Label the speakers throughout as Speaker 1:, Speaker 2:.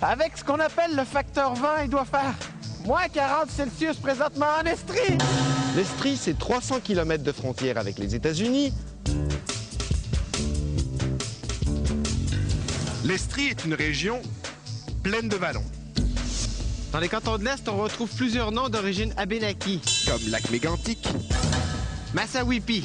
Speaker 1: Avec ce qu'on appelle le facteur vent, il doit faire moins 40 Celsius présentement en Estrie.
Speaker 2: L'Estrie, c'est 300 km de frontière avec les États-Unis.
Speaker 3: L'Estrie est une région pleine de vallons,
Speaker 1: Dans les cantons de l'Est, on retrouve plusieurs noms d'origine abénaki.
Speaker 3: comme Lac Mégantic,
Speaker 1: Massawippi,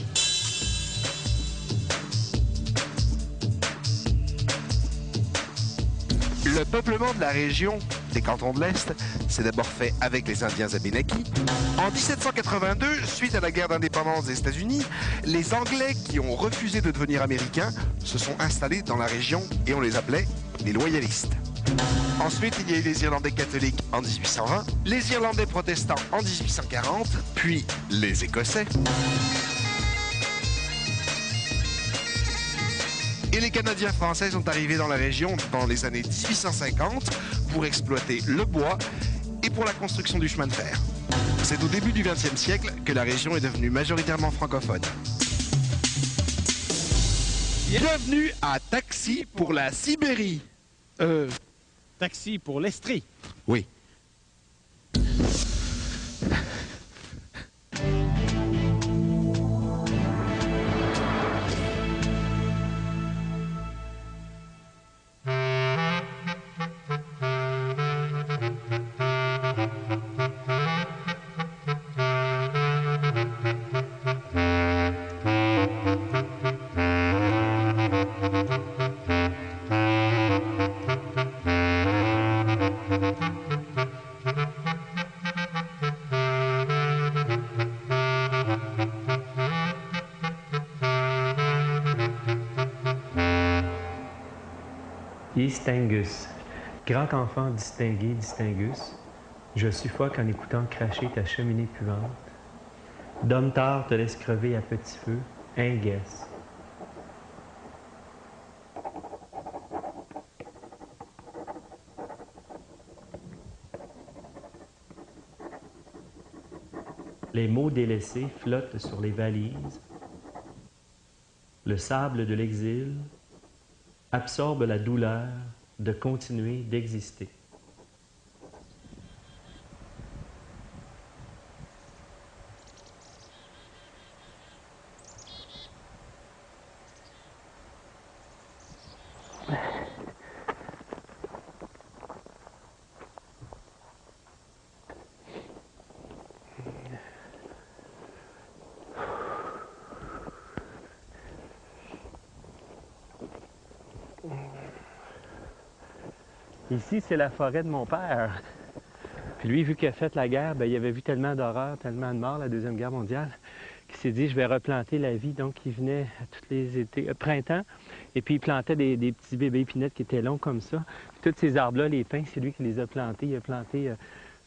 Speaker 3: le peuplement de la région des cantons de l'Est s'est d'abord fait avec les Indiens Abénakis. En 1782, suite à la guerre d'indépendance des États-Unis, les Anglais qui ont refusé de devenir américains se sont installés dans la région et on les appelait les loyalistes. Ensuite, il y a eu les Irlandais catholiques en 1820, les Irlandais protestants en 1840, puis les Écossais. Et les Canadiens français sont arrivés dans la région dans les années 1850 pour exploiter le bois et pour la construction du chemin de fer. C'est au début du XXe siècle que la région est devenue majoritairement francophone. Bienvenue à Taxi pour la Sibérie.
Speaker 1: taxi pour l'Estrie.
Speaker 3: Oui.
Speaker 4: Distingus, grand enfant distingué, distingus, je suffoque en écoutant cracher ta cheminée puante. Domtar te laisse crever à petit feu, inguesse. Les mots délaissés flottent sur les valises. Le sable de l'exil absorbe la douleur de continuer d'exister. Ici, c'est la forêt de mon père. Puis lui, vu qu'il a fait la guerre, ben, il avait vu tellement d'horreurs, tellement de morts, la Deuxième Guerre mondiale, qu'il s'est dit, je vais replanter la vie. Donc, il venait à tous les étés, printemps, et puis il plantait des petits bébés épinettes qui étaient longs comme ça. Puis tous ces arbres-là, les pins, c'est lui qui les a plantés. Il a planté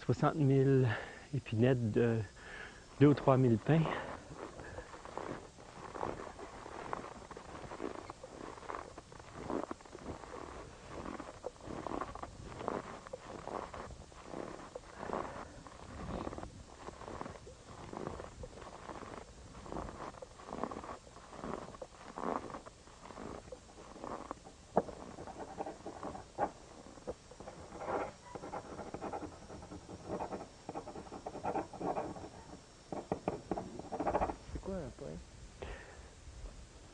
Speaker 4: 60 000 épinettes, 2 ou 3 000 pins.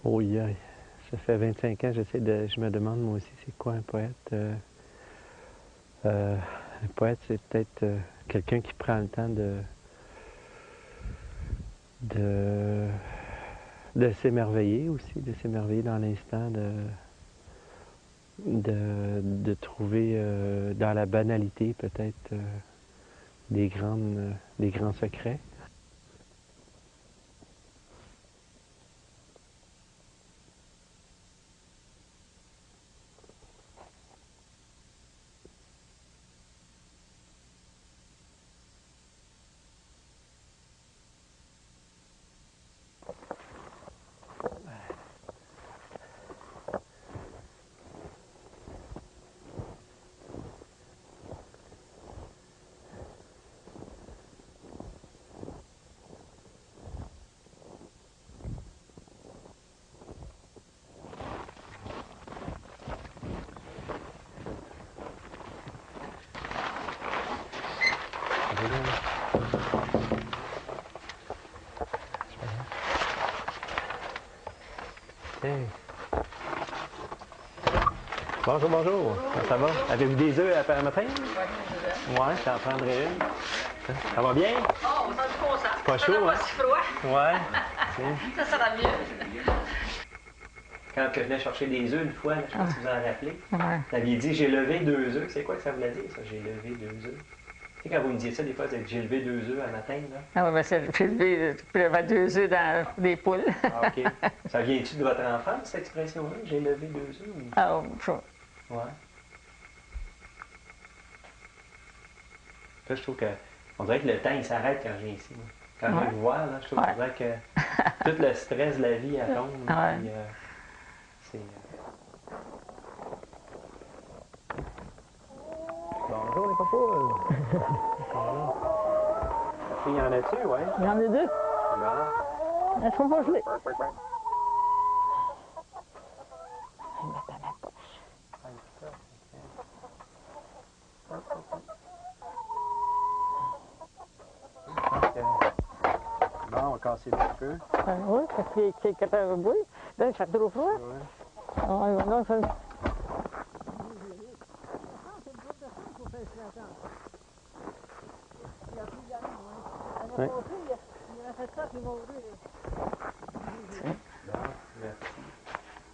Speaker 4: Oh yeah. Ça fait 25 ans, je me demande moi aussi c'est quoi un poète. Un poète, c'est peut-être quelqu'un qui prend le temps de de s'émerveiller aussi, de s'émerveiller dans l'instant, de trouver dans la banalité peut-être des grands secrets. Hey. Bonjour, bonjour. Ça va? Avez-vous des œufs à matin? Ouais, je t'en prendrai une. Ça va bien?
Speaker 5: Oh, on sent du bon sens.
Speaker 4: Pas chaud,
Speaker 5: Ça
Speaker 4: hein?
Speaker 5: pas si froid.
Speaker 4: Ouais.
Speaker 5: Ça sera mieux.
Speaker 4: Quand je venais chercher des œufs une fois, là, je sais pas si vous en rappelez,
Speaker 5: Ouais.
Speaker 4: vous aviez dit j'ai levé 2 œufs. C'est quoi que ça voulait dire, ça? J'ai levé 2 œufs. Tu sais, quand vous me disiez ça, des fois, c'est que j'ai levé 2 œufs à matin, là.
Speaker 5: Ah oui, ben c'est levé, tu levais 2 œufs dans des poules.
Speaker 4: Ah, OK. Ça vient-tu de votre enfance, cette expression-là? J'ai levé 2 œufs? Ou...
Speaker 5: Ah, ça.
Speaker 4: Ouais. Là, je trouve que. On dirait que le temps, il s'arrête quand je viens ici. Moi. Quand je viens vous voir, là, je trouve qu'on dirait que tout le stress de la vie, elle tombe.
Speaker 5: Ouais.
Speaker 4: Puis, c'est. Bonjour, les papoules! Il y en a-tu, ouais?
Speaker 5: Il y en a 2.
Speaker 4: Bon.
Speaker 5: Elles sont pas gelées.
Speaker 4: Bon, on va casser le feu.
Speaker 5: Oui, parce qu'il y a 4 heures de bruit. Là, il fait trop froid.
Speaker 4: Ouais.
Speaker 5: Ah, là, ça...
Speaker 4: Ouais.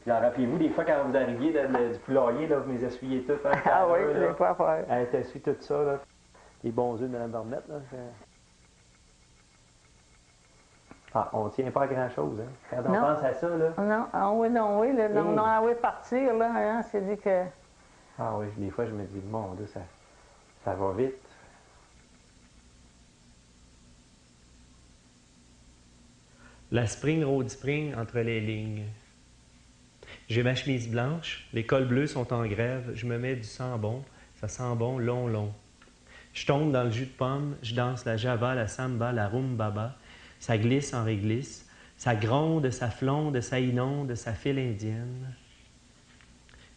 Speaker 4: Puis, rappelez-vous, des fois, quand vous arriviez du poulailler, là, vous les essuyez tout. Hein,
Speaker 5: Ah oui,
Speaker 4: là.
Speaker 5: des fois, ouais.
Speaker 4: Elle t'essuie tout ça, là. Les bons œufs de Mme Barnette, là. Ah, on tient pas à grand-chose, hein. Quand on
Speaker 5: Non.
Speaker 4: pense à ça, là.
Speaker 5: Non, ah oui, non, oui, là, non,
Speaker 4: Hey.
Speaker 5: non, ah oui, partir, là, hein, c'est dit que...
Speaker 4: Ah oui, des fois, je me dis, mon Dieu, ça va vite. La Spring Road Spring entre les lignes. J'ai ma chemise blanche, les cols bleus sont en grève, je me mets du sang bon, ça sent bon, long, long. Je tombe dans le jus de pomme, je danse la java, la samba, la rumbaba, ça glisse en réglisse, ça gronde, ça flonde, ça inonde, ça file indienne.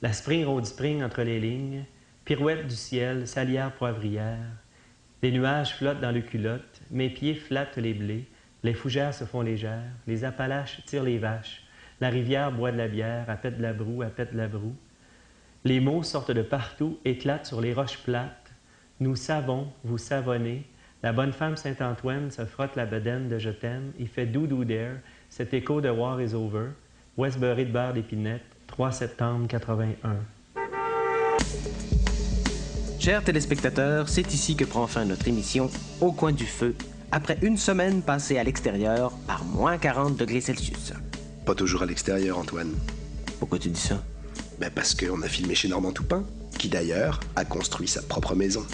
Speaker 4: La Spring Road Spring entre les lignes, pirouette du ciel, salière poivrière. Les nuages flottent dans le culotte, mes pieds flattent les blés, les fougères se font légères, les Appalaches tirent les vaches, la rivière boit de la bière, elle pète de la broue, elle pète de la broue. Les mots sortent de partout, éclatent sur les roches plates. Nous savons, vous savonnez, la bonne femme Saint-Antoine se frotte la bedaine de je t'aime, il fait doudou d'air, cet écho de War is over, Westbury de beurre d'épinette, 3 septembre 81.
Speaker 6: Chers téléspectateurs, c'est ici que prend fin notre émission Au coin du feu, après une semaine passée à l'extérieur par moins 40 degrés Celsius.
Speaker 7: Pas toujours à l'extérieur, Antoine.
Speaker 6: Pourquoi tu dis ça?
Speaker 7: Ben parce qu'on a filmé chez Normand Toupin, qui d'ailleurs a construit sa propre maison.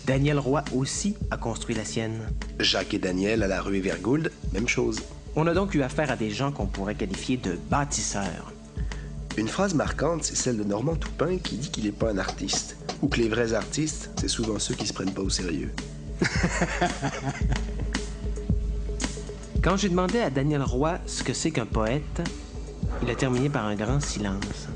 Speaker 6: Daniel Roy aussi a construit la sienne.
Speaker 7: Jacques et Daniel à la rue Evergould, même chose.
Speaker 6: On a donc eu affaire à des gens qu'on pourrait qualifier de bâtisseurs.
Speaker 7: Une phrase marquante, c'est celle de Normand Toupin qui dit qu'il n'est pas un artiste, ou que les vrais artistes, c'est souvent ceux qui se prennent pas au sérieux.
Speaker 6: Quand j'ai demandé à Daniel Roy ce que c'est qu'un poète, il a terminé par un grand silence.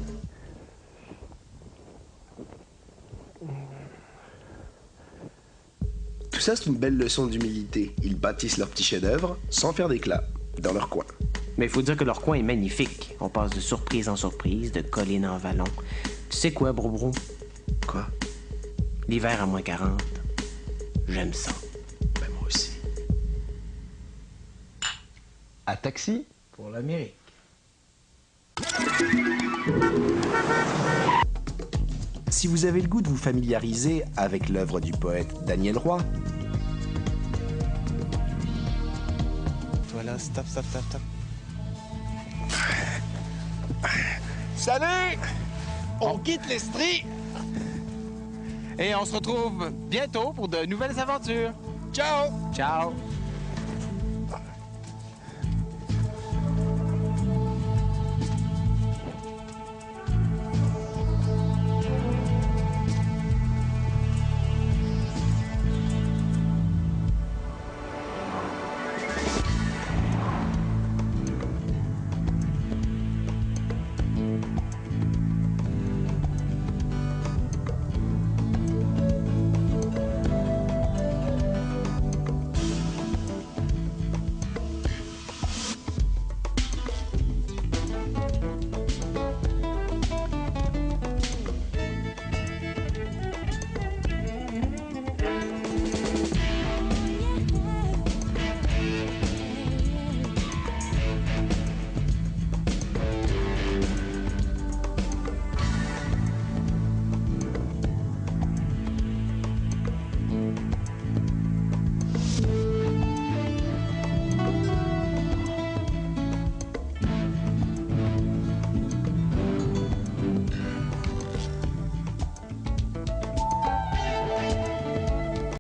Speaker 7: Tout ça, c'est une belle leçon d'humilité. Ils bâtissent leur petit chef-d'œuvre sans faire d'éclat, dans leur coin.
Speaker 6: Mais il faut dire que leur coin est magnifique. On passe de surprise en surprise, de colline en vallon. Tu sais quoi, Bro-Bro?
Speaker 7: Quoi?
Speaker 6: L'hiver à moins 40, j'aime ça.
Speaker 7: Ben moi aussi.
Speaker 2: À taxi
Speaker 8: Pour l'Amérique.
Speaker 7: Si vous avez le goût de vous familiariser avec l'œuvre du poète Daniel Roy,
Speaker 2: Voilà, stop.
Speaker 1: Salut! On quitte l'Estrie et on se retrouve bientôt pour de nouvelles aventures. Ciao!
Speaker 2: Ciao!